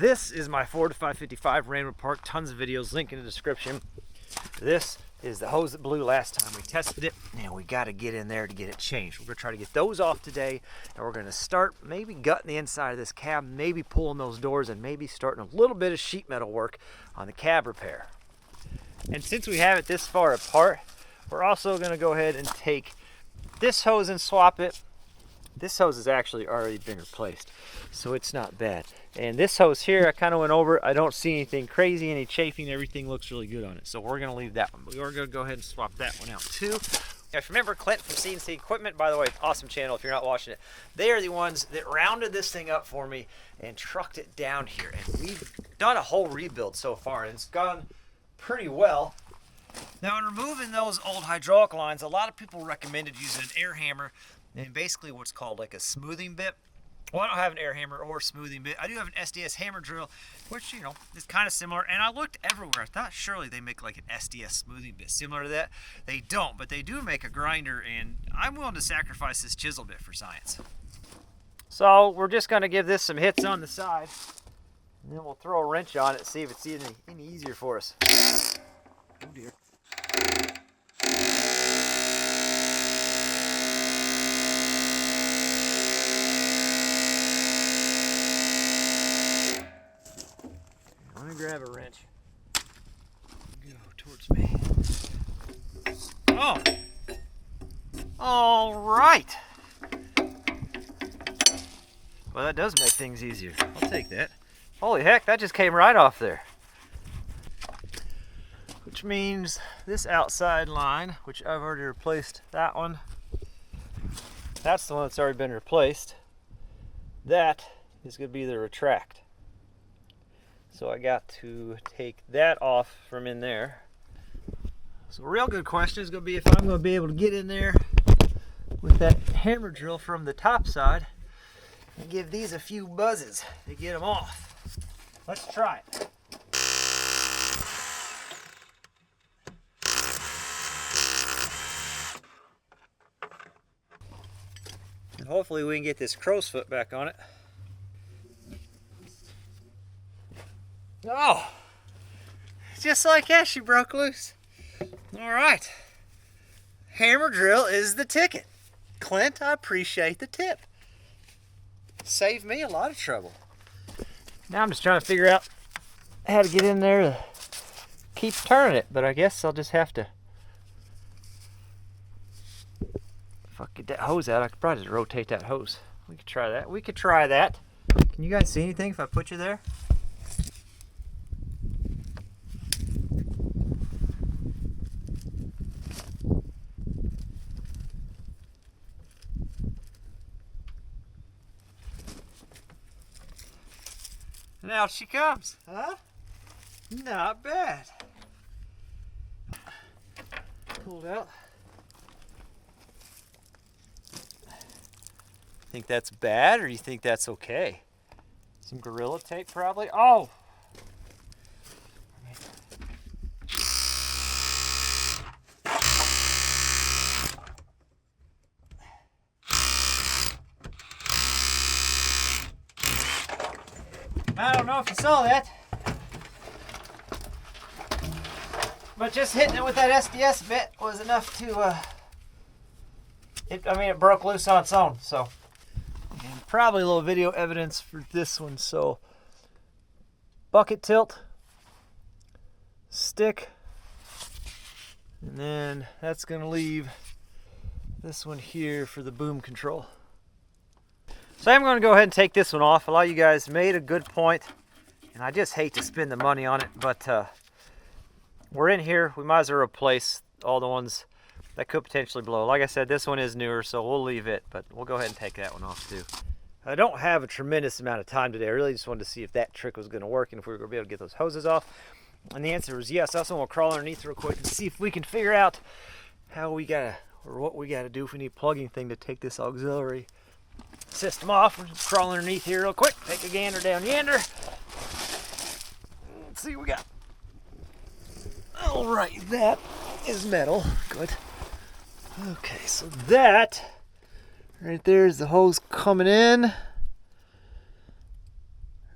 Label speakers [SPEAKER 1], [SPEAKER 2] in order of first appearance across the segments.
[SPEAKER 1] This is my Ford 555 Rainwood Park. Tons of videos, link in the description. This is the hose that blew last time we tested it. Now we got to get in there to get it changed. We're going to try to get those off today, and we're going to start maybe gutting the inside of this cab, maybe pulling those doors, and maybe starting a little bit of sheet metal work on the cab repair. And since we have it this far apart, we're also going to go ahead and take this hose and swap it. This hose has actually already been replaced, so it's not bad. And this hose here, I kind of went over. I don't see anything crazy, any chafing. Everything looks really good on it, so we're going to leave that one. But we are going to go ahead and swap that one out too. If you remember Clint from CNC Equipment, by the way, awesome channel if you're not watching it. They are the ones that rounded this thing up for me and trucked it down here. And we've done a whole rebuild so far, and it's gone pretty well. Now, in removing those old hydraulic lines, a lot of people recommended using an air hammer and basically what's called like a smoothing bit. Well, I don't have an air hammer or smoothing bit. I do have an SDS hammer drill, which, you know, is kind of similar. And I looked everywhere. I thought surely they make like an SDS smoothing bit similar to that. They don't, but they do make a grinder, and I'm willing to sacrifice this chisel bit for science. So we're just going to give this some hits on the side, and then we'll throw a wrench on it, see if it's any easier for us. Oh dear. Let me grab a wrench. Go towards me. Oh! All right. Well, that does make things easier. I'll take that. Holy heck, that just came right off there. Which means this outside line, which I've already replaced that one. That's the one that's already been replaced. That is going to be the retract. So I got to take that off from in there. So a real good question is going to be if I'm going to be able to get in there with that hammer drill from the top side and give these a few buzzes to get them off. Let's try it. And hopefully we can get this crow's foot back on it. Oh, just like that, she broke loose. All right, hammer drill is the ticket. Clint, I appreciate the tip. Saved me a lot of trouble. Now I'm just trying to figure out how to get in there to keep turning it, but I guess I'll just have to. If I get that hose out, I could probably just rotate that hose. We could try that. We could try that. Can you guys see anything if I put you there? And out she comes, huh? Not bad. Pulled out. Think that's bad, or you think that's okay? Some Gorilla Tape probably. Oh! I don't know if you saw that, but just hitting it with that SDS bit was enough to, it broke loose on its own, so. And probably a little video evidence for this one, so. Bucket tilt, stick, and then that's gonna leave this one here for the boom control. So I'm going to go ahead and take this one off. A lot of you guys made a good point, and I just hate to spend the money on it, but we're in here. We might as well replace all the ones that could potentially blow. Like I said, this one is newer, so we'll leave it, but we'll go ahead and take that one off too. I don't have a tremendous amount of time today. I really just wanted to see if that trick was going to work and if we were going to be able to get those hoses off. And the answer was yes. I also want to crawl underneath real quick and see if we can figure out how we got to, or what we got to do if we need a plugging thing to take this auxiliary system off. We're just crawling underneath here real quick. Take a gander down yonder. Let's see what we got. All right, that is metal. Good. Okay, so that right there is the hose coming in.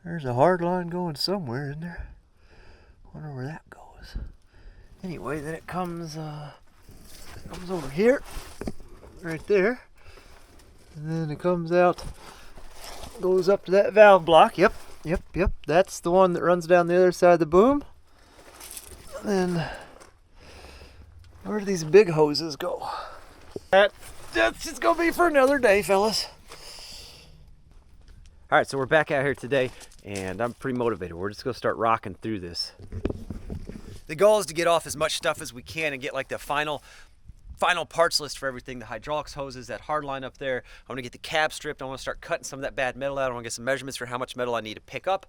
[SPEAKER 1] There's a hard line going somewhere, isn't there? Wonder where that goes. Anyway, then it comes over here, right there, and then it comes out, goes up to that valve block. Yep. That's the one that runs down the other side of the boom. And then where do these big hoses go? That's just gonna be for another day, fellas. All right, so we're back out here today, and I'm pretty motivated. We're just gonna start rocking through this. The goal is to get off as much stuff as we can and get like the final parts list for everything. The hydraulics hoses, that hard line up there. I want to get the cab stripped. I want to start cutting some of that bad metal out. I want to get some measurements for how much metal I need to pick up.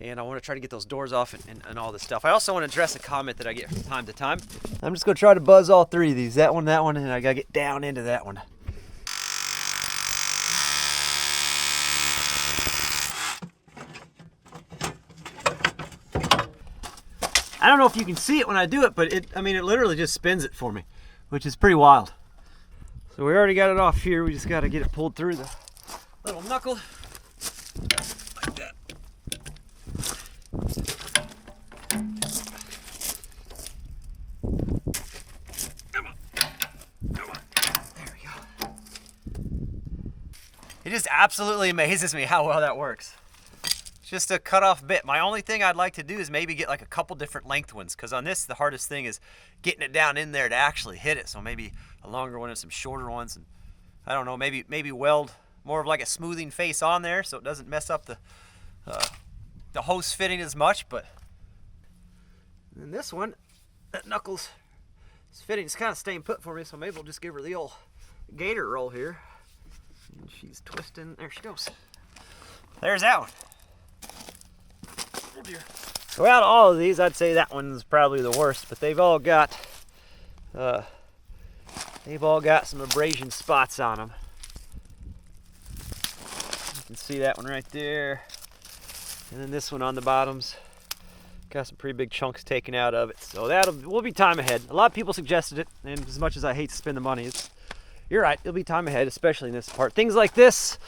[SPEAKER 1] And I want to try to get those doors off and all this stuff. I also want to address a comment that I get from time to time. I'm just going to try to buzz all three of these. That one, and I got to get down into that one. I don't know if you can see it when I do it, but it literally just spins it for me, which is pretty wild. So we already got it off here. We just got to get it pulled through the little knuckle like that. Come on. There we go. It just absolutely amazes me how well that works. Just a cut off bit. My only thing I'd like to do is maybe get like a couple different length ones, because on this the hardest thing is getting it down in there to actually hit it. So maybe a longer one and some shorter ones, and I don't know, maybe weld more of like a smoothing face on there so it doesn't mess up the hose fitting as much. But then this one, that knuckles is fitting, it's kind of staying put for me, so maybe we'll just give her the old gator roll here. And she's twisting. There she goes. There's that one. Oh dear. So out of all of these, I'd say that one's probably the worst, but they've all got some abrasion spots on them. You can see that one right there, and then this one on the bottoms got some pretty big chunks taken out of it. So we'll be time ahead. A lot of people suggested it, and as much as I hate to spend the money, you're right, it'll be time ahead, especially in this part. Things like this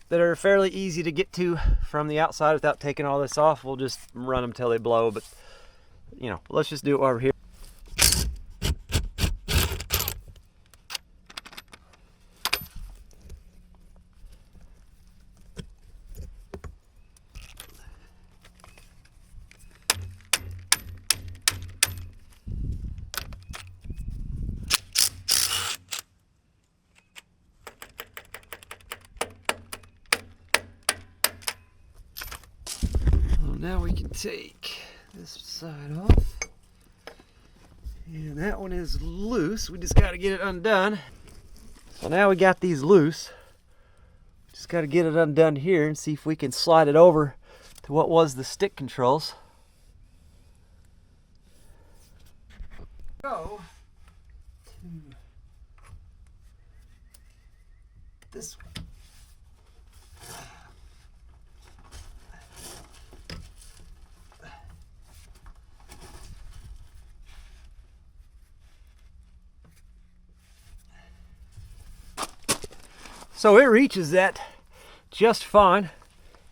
[SPEAKER 1] that are fairly easy to get to from the outside without taking all this off, we'll just run them till they blow. But you know, let's just do it while we're here. Now we can take this side off, and that one is loose. We just got to get it undone. So now we got these loose. Just got to get it undone here and see if we can slide it over to what was the stick controls. Go to this one. So it reaches that just fine,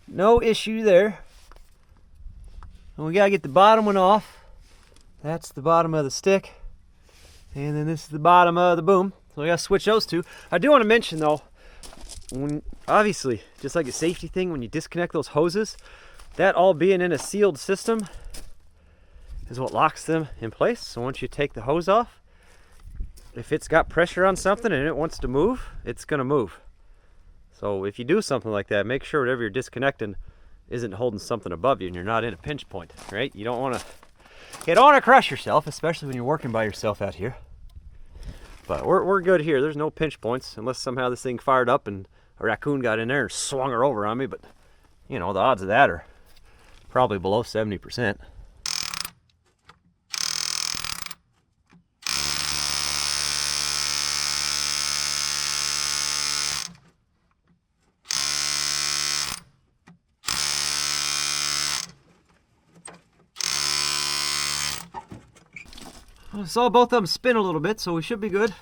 [SPEAKER 1] no issue there. And we gotta get the bottom one off. That's the bottom of the stick, and then this is the bottom of the boom. So we gotta switch those two. I do want to mention though, obviously, just like a safety thing, when you disconnect those hoses, that all being in a sealed system is what locks them in place. So once you take the hose off, if it's got pressure on something and it wants to move, it's gonna move. So if you do something like that, make sure whatever you're disconnecting isn't holding something above you and you're not in a pinch point, right? You don't want to crush yourself, especially when you're working by yourself out here. But we're good here. There's no pinch points unless somehow this thing fired up and a raccoon got in there and swung her over on me. But you know, the odds of that are probably below 70%. I saw both of them spin a little bit, so we should be good.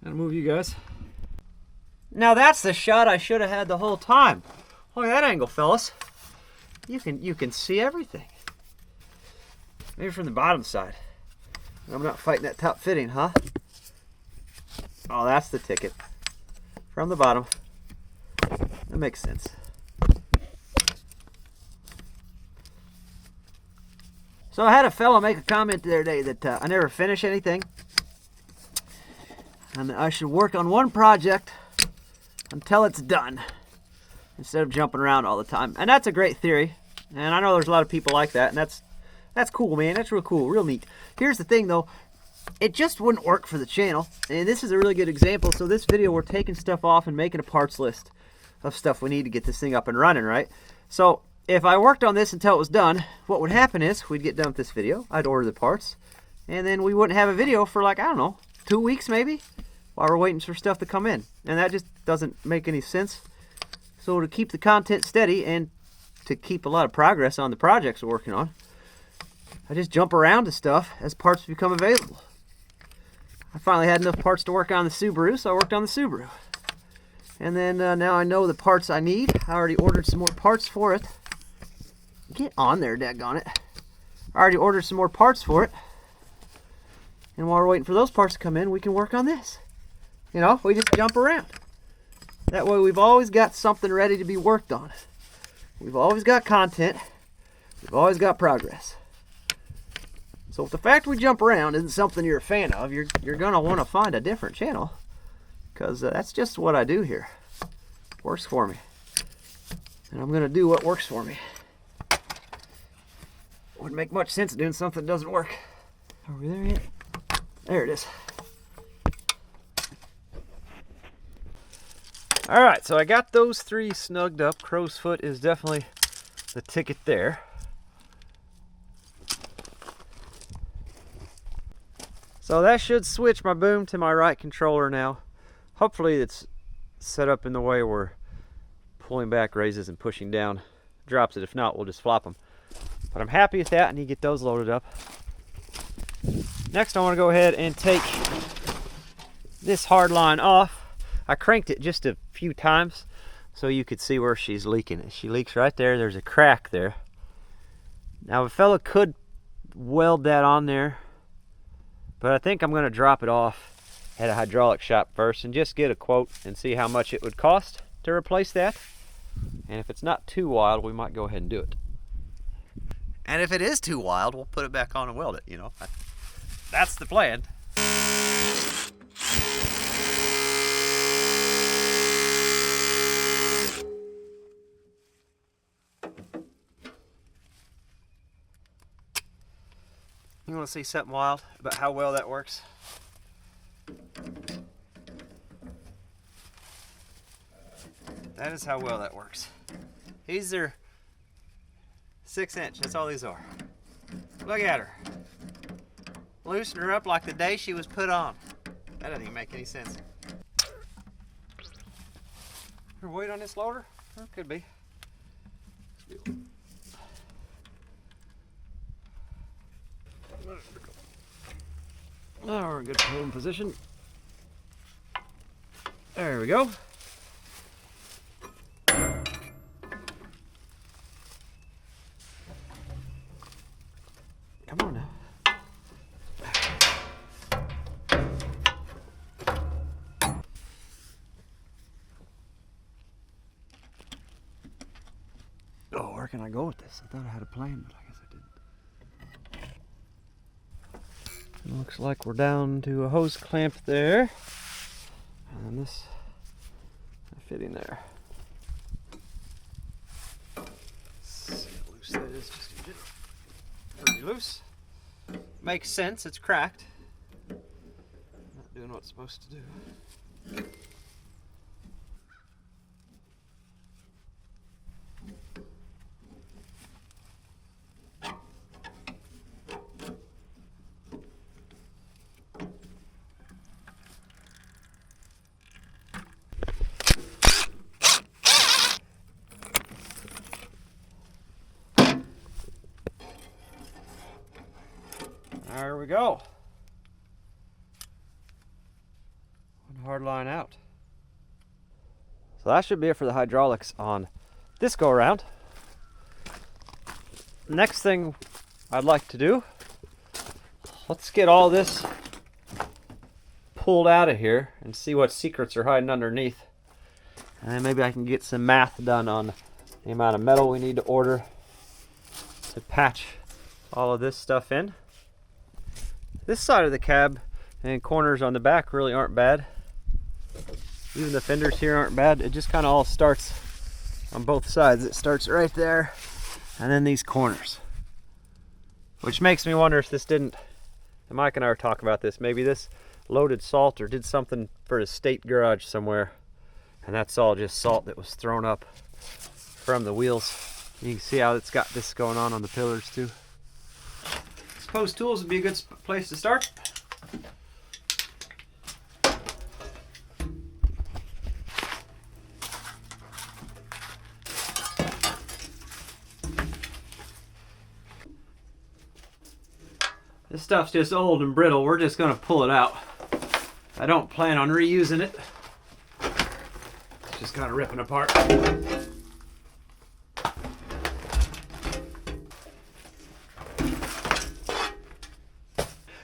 [SPEAKER 1] Gotta move you guys. Now that's the shot I should have had the whole time. Look at that angle, fellas. you can see everything. Maybe from the bottom side. I'm not fighting that top fitting, huh? Oh, that's the ticket. From the bottom. That makes sense. So I had a fellow make a comment the other day that I never finish anything. And I should work on one project until it's done, instead of jumping around all the time. And that's a great theory. And I know there's a lot of people like that, and that's cool, man. That's real cool, real neat. Here's the thing, though. It just wouldn't work for the channel. And this is a really good example. So this video, we're taking stuff off and making a parts list of stuff we need to get this thing up and running, right? So if I worked on this until it was done, what would happen is we'd get done with this video. I'd order the parts. And then we wouldn't have a video for like, I don't know, 2 weeks maybe, while we're waiting for stuff to come in. And that just doesn't make any sense. So to keep the content steady and to keep a lot of progress on the projects we're working on, I just jump around to stuff as parts become available. I finally had enough parts to work on the Subaru, so I worked on the Subaru. And then now I know the parts I need. I already ordered some more parts for it. Get on there, daggone it. I already ordered some more parts for it. And while we're waiting for those parts to come in, we can work on this. You know, we just jump around. That way we've always got something ready to be worked on. We've always got content. We've always got progress. So if the fact we jump around isn't something you're a fan of, you're going to want to find a different channel. Because that's just what I do here. Works for me. And I'm going to do what works for me. Wouldn't make much sense doing something that doesn't work. Are we there yet? There it is. Alright, so I got those 3 snugged up. Crow's foot is definitely the ticket there. So that should switch my boom to my right controller now. Hopefully it's set up in the way where pulling back raises and pushing down drops it. If not, we'll just flop them. But I'm happy with that. I need to get those loaded up. Next, I want to go ahead and take this hard line off. I cranked it just a few times so you could see where she's leaking. She leaks right there. There's a crack there. Now, a fella could weld that on there, but I think I'm going to drop it off at a hydraulic shop first and just get a quote and see how much it would cost to replace that. And if it's not too wild, we might go ahead and do it. And if it is too wild, we'll put it back on and weld it, you know. That's the plan. You want to see something wild about how well that works? That is how well that works. These are 6-inch, that's all these are. Look at her. Loosen her up like the day she was put on. That doesn't even make any sense. Her weight on this loader? Well, could be. Now we're in good home position. There we go. Come on now. Oh, where can I go with this? I thought I had a plan, but I guess I didn't. It looks like we're down to a hose clamp there. And this fitting there. See how loose that is. Just get it pretty loose. Makes sense, it's cracked. Not doing what it's supposed to do. There we go. One hard line out. So that should be it for the hydraulics on this go around. next thing I'd like to do, let's get all this pulled out of here and see what secrets are hiding underneath. And then maybe I can get some math done on the amount of metal we need to order to patch all of this stuff in. This side of the cab and corners on the back really aren't bad. Even the fenders here aren't bad. It just kind of all starts on both sides. It starts right there and then these corners. Which makes me wonder if this didn't, and Mike and I were talking about this, maybe this loaded salt or did something for a state garage somewhere, and that's all just salt that was thrown up from the wheels. You can see how it's got this going on the pillars too. I suppose tools would be a good place to start. This stuff's just old and brittle. We're just going to pull it out. I don't plan on reusing it. It's just kind of ripping apart.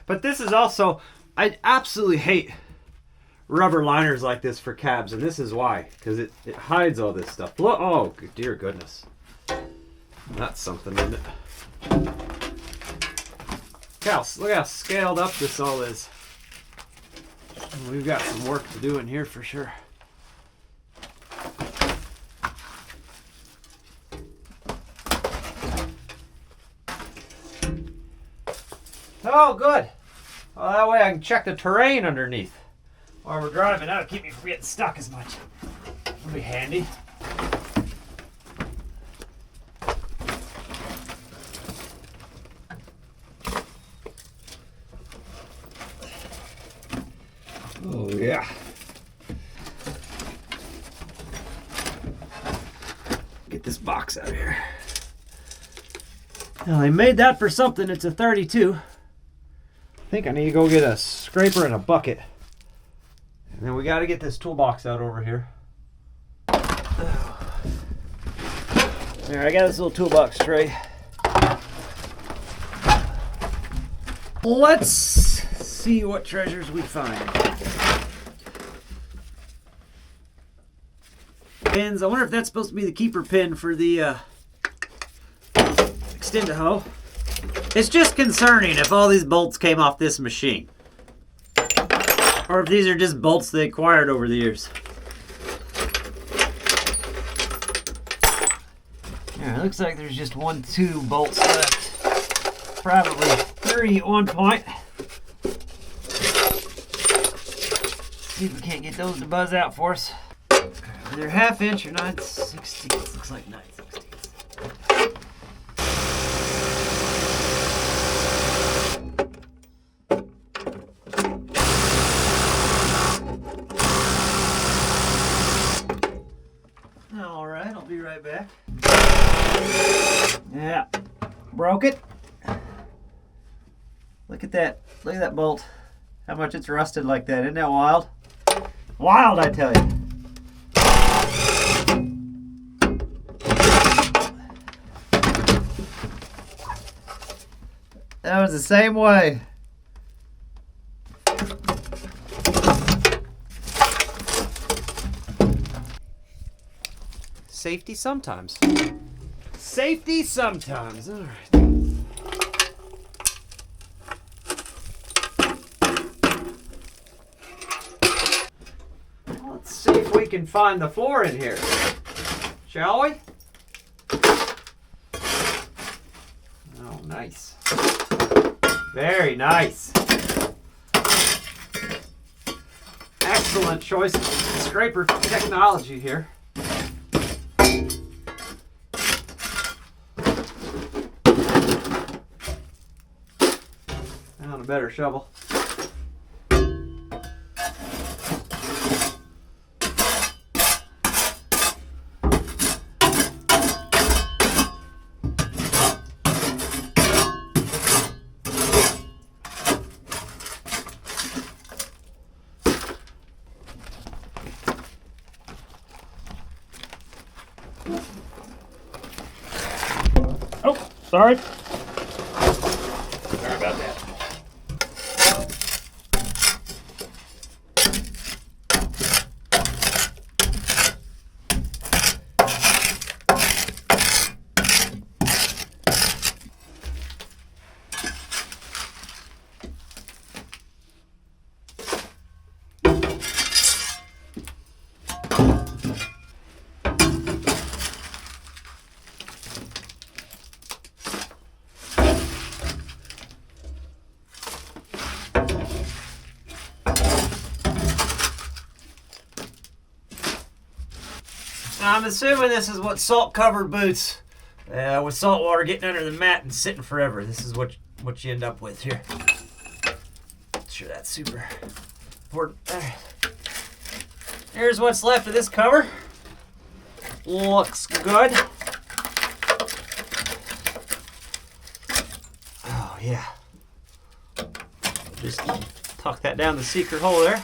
[SPEAKER 1] But this is also, I absolutely hate rubber liners like this for cabs, and this is why, because it hides all this stuff. Look, oh, dear goodness. That's something, isn't it? Look how scaled up this all is. We've got some work to do in here for sure. Oh, good. Well, that way I can check the terrain underneath while we're driving. That'll keep me from getting stuck as much. That'll be handy. Oh, yeah. Get this box out of here. Now, they made that for something. It's a 32. I think I need to go get a scraper and a bucket. And then we got to get this toolbox out over here. There, I got this little toolbox tray. Let's see what treasures we find. Pins. I wonder if that's supposed to be the keeper pin for the extend-a-hoe. It's just concerning if all these bolts came off this machine. Or if these are just bolts they acquired over the years. Yeah, it looks like there's just 2 bolts left. Probably 3 at one point. See if we can't get those to buzz out for us. They're 1/2 inch or 9/16. Looks like 9/16. All right, I'll be right back. Yeah, broke it. Look at that. Look at that bolt. How much it's rusted like that. Isn't that wild? Wild, I tell you. That was the same way. Safety sometimes. Safety sometimes. All right. Let's see if we can find the 4 in here. Shall we? Oh, nice. Very nice. Excellent choice of scraper technology here. And a better shovel. Oh, Sorry. Sorry about that. I'm assuming this is what salt-covered boots with salt water getting under the mat and sitting forever. This is what you end up with here. Sure, that's super important. There. Here's what's left of this cover. Looks good. Oh yeah. Just tuck that down the secret hole there.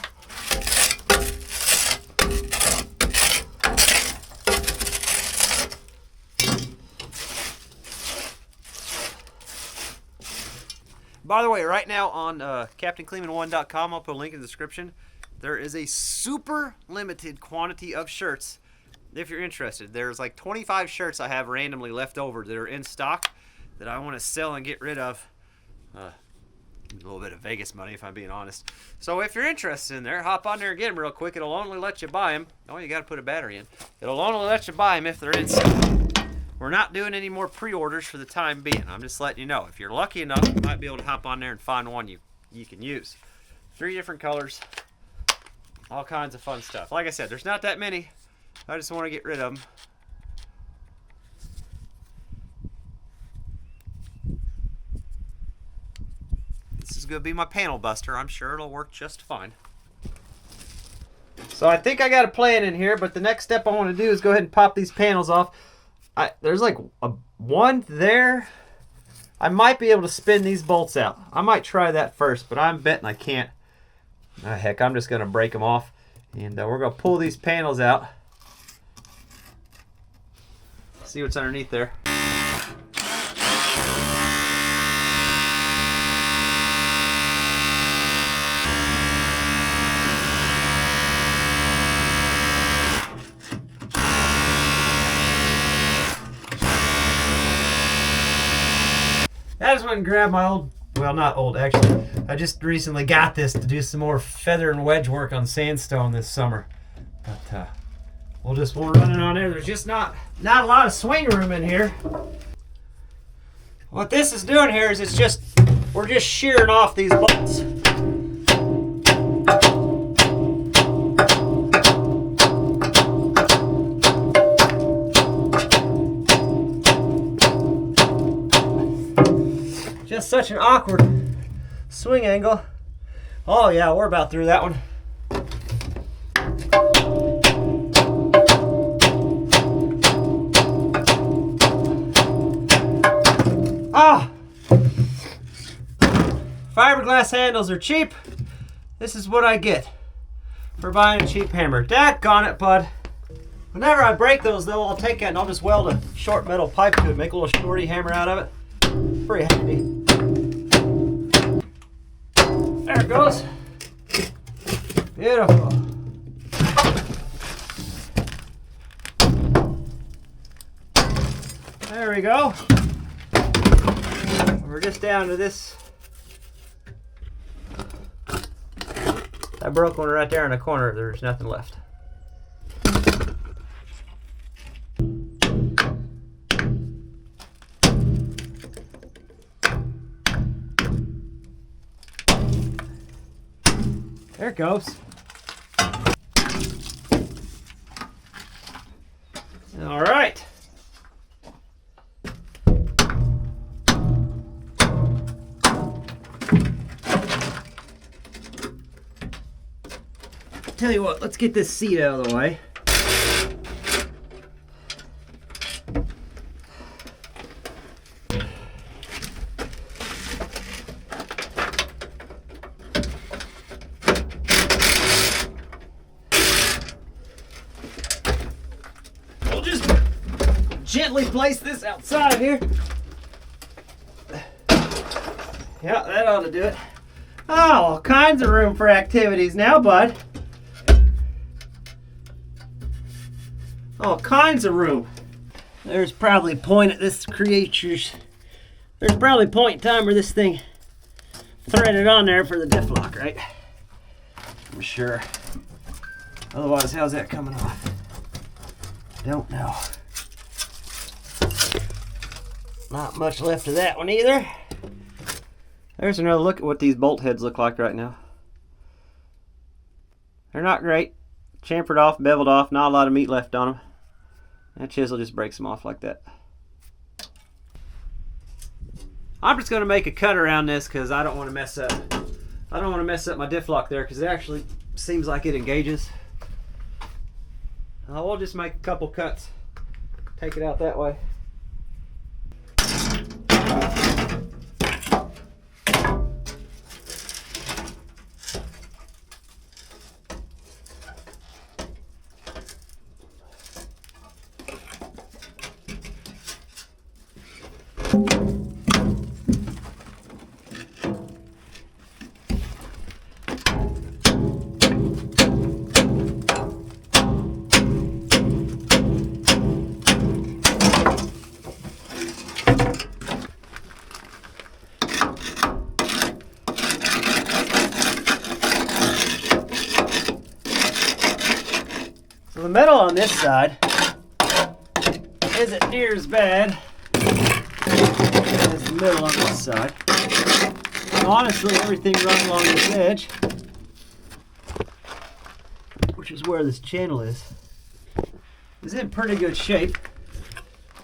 [SPEAKER 1] By the way, right now on CaptainKleeman1.com, I'll put a link in the description. There is a super limited quantity of shirts. If you're interested, there's like 25 shirts I have randomly left over that are in stock that I want to sell and get rid of. A little bit of Vegas money, if I'm being honest. So if you're interested in there, hop on there and get them real quick. It'll only let you buy them. Oh, you got to put a battery in. It'll only let you buy them if they're in stock. We're not doing any more pre-orders for the time being. I'm just letting you know. If you're lucky enough, you might be able to hop on there and find one you can use. 3 different colors. All kinds of fun stuff. Like I said, there's not that many. I just want to get rid of them. This is going to be my panel buster. I'm sure it'll work just fine. So I think I got a plan in here, but the next step I want to do is go ahead and pop these panels off. There's like one there. I might be able to spin these bolts out. I might try that first, but I'm betting I can't. Heck, I'm just going to break them off. And we're going to pull these panels out. See what's underneath there. I just went and grabbed my old, well, not old actually, I just recently got this to do some more feather and wedge work on sandstone this summer. But we'll run it on there. There's just not a lot of swing room in here. What this is doing here is we're just shearing off these bolts. Just such an awkward swing angle. Oh yeah, we're about through that one. Ah! Fiberglass handles are cheap. This is what I get for buying a cheap hammer. Daggone it, bud. Whenever I break those though, I'll take it and I'll just weld a short metal pipe to it, make a little shorty hammer out of it. Pretty handy. There it goes. Beautiful. There we go. We're just down to this. I broke one right there in the corner. There's nothing left. There it goes. All right. Tell you what, let's get this seat out of the way. We'll just gently place this outside of here. Yeah, that ought to do it. Oh, all kinds of room for activities now, bud. All kinds of room. There's probably a point at this creature's. There's probably a point in time where this thing threaded on there for the diff lock, right? I'm sure. Otherwise, how's that coming off? Don't know. Not much left of that one either. There's another look at what these bolt heads look like right now. They're not great. Chamfered off, beveled off, not a lot of meat left on them. That chisel just breaks them off like that. I'm just going to make a cut around this because I don't want to mess up. I don't want to mess up my diff lock there because it actually seems like it engages. We'll just make a couple cuts. Take it out that way. So the metal on this side isn't near as bad as the middle on this side. And honestly, everything runs along this edge, which is where this channel is in pretty good shape.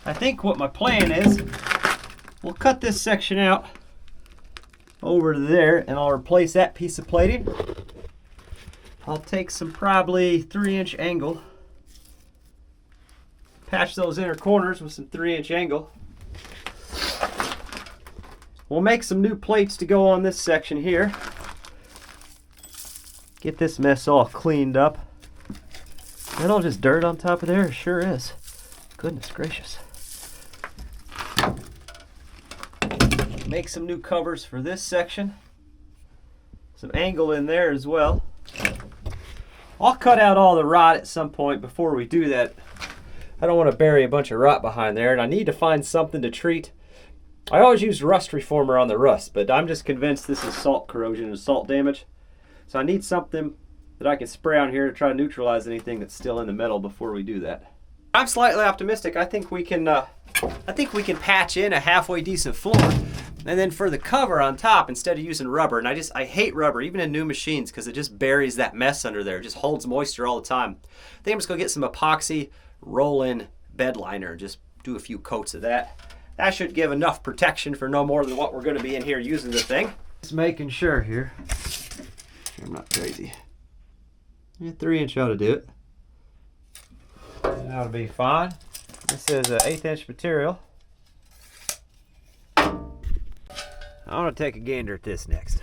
[SPEAKER 1] I think what my plan is, we'll cut this section out over to there and I'll replace that piece of plating. I'll take some probably 3-inch angle, patch those inner corners with some 3-inch angle. We'll make some new plates to go on this section here. Get this mess all cleaned up. That all just dirt on top of there? It sure is. Goodness gracious. Make some new covers for this section. Some angle in there as well. I'll cut out all the rot at some point before we do that. I don't want to bury a bunch of rot behind there, and I need to find something to treat. I always use rust reformer on the rust, but I'm just convinced this is salt corrosion and salt damage. So I need something that I can spray on here to try to neutralize anything that's still in the metal before we do that. I'm slightly optimistic. I think we can patch in a halfway decent floor. And then for the cover on top, instead of using rubber, and I hate rubber, even in new machines, because it just buries that mess under there. It just holds moisture all the time. I think I'm just going to get some epoxy roll-in bed liner and just do a few coats of that. That should give enough protection for no more than what we're going to be in here using the thing. Just making sure here. I'm not crazy. Yeah, 3-inch ought to do it. That'll be fine. This is an 1/8-inch material. I want to take a gander at this next.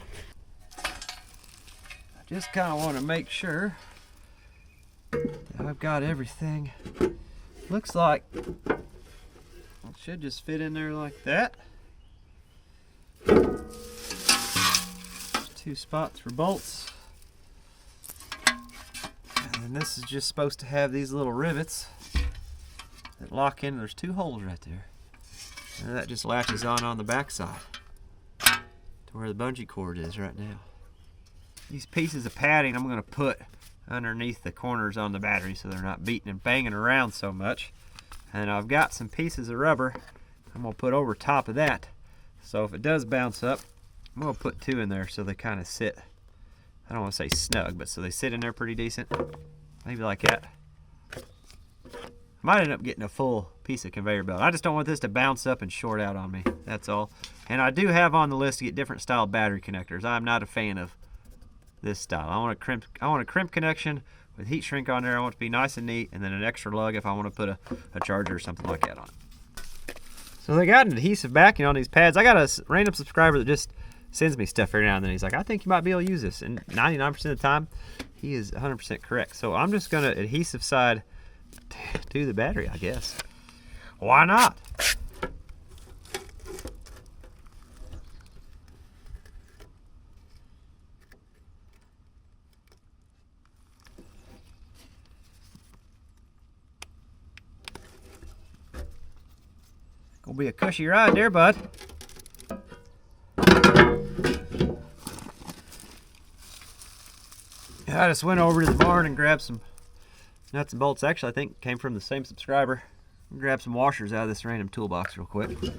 [SPEAKER 1] I just kind of want to make sure that I've got everything. Looks like it should just fit in there like that. 2 spots for bolts. And then this is just supposed to have these little rivets that lock in. There's 2 holes right there. And that just latches on the back side to where the bungee cord is right now. These pieces of padding I'm going to put underneath the corners on the battery so they're not beating and banging around so much. And I've got some pieces of rubber I'm going to put over top of that. So if it does bounce up, I'm going to put 2 in there so they kind of sit, I don't want to say snug, but so they sit in there pretty decent. Maybe like that. Might end up getting a full piece of conveyor belt. I just don't want this to bounce up and short out on me. That's all. And I do have on the list to get different style battery connectors. I'm not a fan of this style. I want a crimp connection with heat shrink on there. I want it to be nice and neat, and then an extra lug if I want to put a charger or something like that on it. So they got an adhesive backing on these pads. I got a random subscriber that just sends me stuff every now and then. He's like, I think you might be able to use this. And 99% of the time, he is 100% correct. So I'm just going to adhesive side to the battery, I guess. Why not? Will be a cushy ride there, bud. I just went over to the barn and grabbed some nuts and bolts. Actually, I think came from the same subscriber. Grab some washers out of this random toolbox real quick. Looks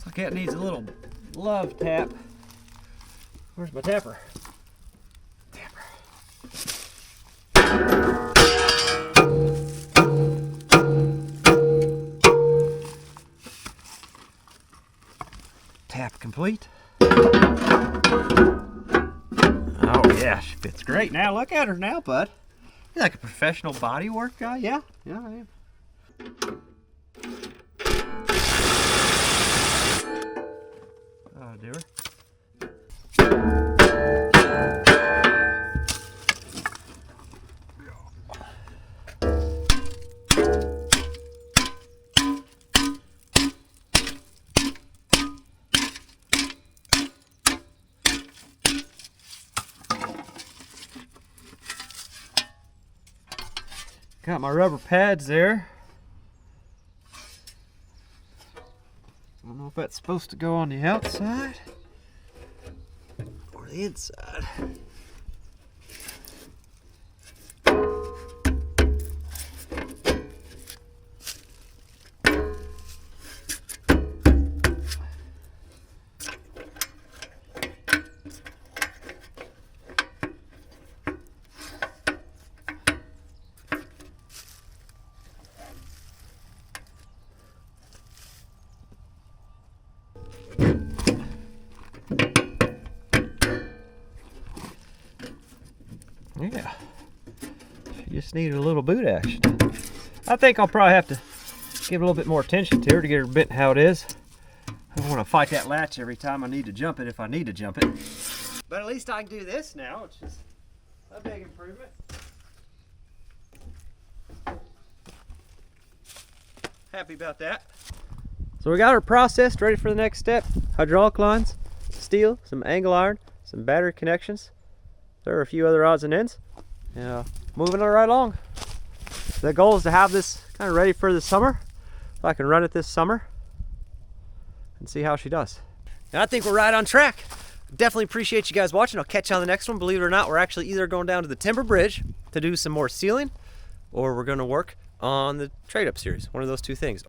[SPEAKER 1] like that needs a little love tap. Where's my tapper? Tap complete. Oh yeah, she fits great now. Look at her now, bud. You're like a professional body work guy. Yeah, I am. Oh, do her. Got my rubber pads there. I don't know if that's supposed to go on the outside or the inside. Yeah, she just needed a little boot action. I think I'll probably have to give a little bit more attention to her to get her bent how it is. I don't want to fight that latch every time I need to jump it if I need to jump it. But at least I can do this now, which is a big improvement. Happy about that. So we got her processed, ready for the next step. Hydraulic lines, steel, some angle iron, some battery connections. There are a few other odds and ends. Yeah, moving it right along. The goal is to have this kind of ready for the summer. So I can run it this summer and see how she does. And I think we're right on track. Definitely appreciate you guys watching. I'll catch you on the next one. Believe it or not, we're actually either going down to the timber bridge to do some more sealing, or we're going to work on the trade-up series. One of those two things.